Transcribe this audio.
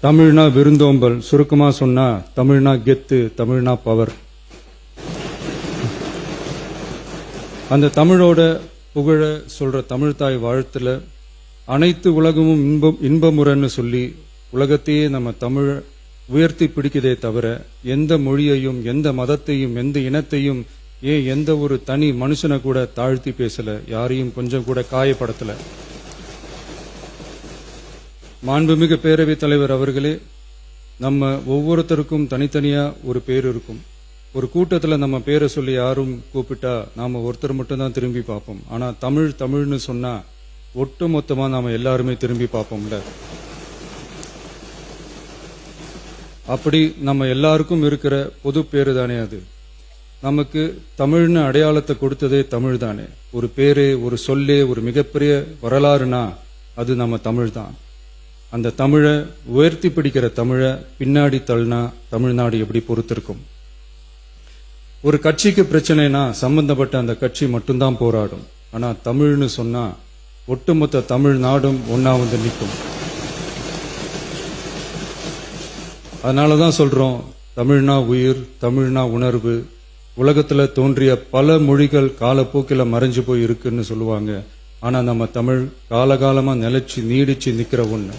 தமிழ்னா விருந்தோம்பல், சுருக்கமா சொன்னா தமிழ்னா கெத்து, தமிழ்னா பவர். அந்த தமிழோட புகழ சொல்ற தமிழ்தாய் வாழ்த்துல அனைத்து உலகமும் இன்பமுறன்னு சொல்லி உலகத்தையே நம்ம தமிழ் உயர்த்தி பிடிக்குதே தவிர எந்த மொழியையும் எந்த மதத்தையும் எந்த இனத்தையும் ஏன் எந்த ஒரு தனி மனுஷனை கூட தாழ்த்தி பேசல, யாரையும் கொஞ்சம் கூட காயப்படுத்தல. மாண்புமிகு பேரவைத் தலைவர் அவர்களே, நம்ம ஒவ்வொருத்தருக்கும் தனித்தனியா ஒரு பேர் இருக்கும். ஒரு கூட்டத்தில் நம்ம பேரை சொல்லி யாரும் கூப்பிட்டா நாம ஒருத்தர் மட்டும்தான் திரும்பி பார்ப்போம். ஆனா தமிழ்னு சொன்னா ஒட்டு மொத்தமா நாம எல்லாருமே திரும்பி பார்ப்போம்ல. அப்படி நம்ம எல்லாருக்கும் இருக்கிற பொது பேரு தானே அது. நமக்கு தமிழ்னு அடையாளத்தை கொடுத்ததே தமிழ் தானே. ஒரு பேரே, ஒரு சொல்லே, ஒரு மிகப்பெரிய வரலாறுனா அது நம்ம தமிழ் தான். அந்த தமிழை உயர்த்தி பிடிக்கிற தமிழை பின்னாடி தள்ளினா தமிழ்நாடு எப்படி பொறுத்திருக்கும்? ஒரு கட்சிக்கு பிரச்சனைனா சம்பந்தப்பட்ட அந்த கட்சி மட்டும்தான் போராடும். ஆனா தமிழ்னு சொன்னா ஒட்டுமொத்த தமிழ்நாடும் ஒன்னா வந்து நிற்கும். அதனாலதான் சொல்றோம், தமிழ்னா உயிர், தமிழ்னா உணர்வு. உலகத்துல தோன்றிய பல மொழிகள் காலப்போக்கில மறைஞ்சு போய் இருக்குன்னு சொல்லுவாங்க. ஆனா நம்ம தமிழ் காலகாலமா நிலைச்சு நீடிச்சு நிக்கிற ஒண்ணு.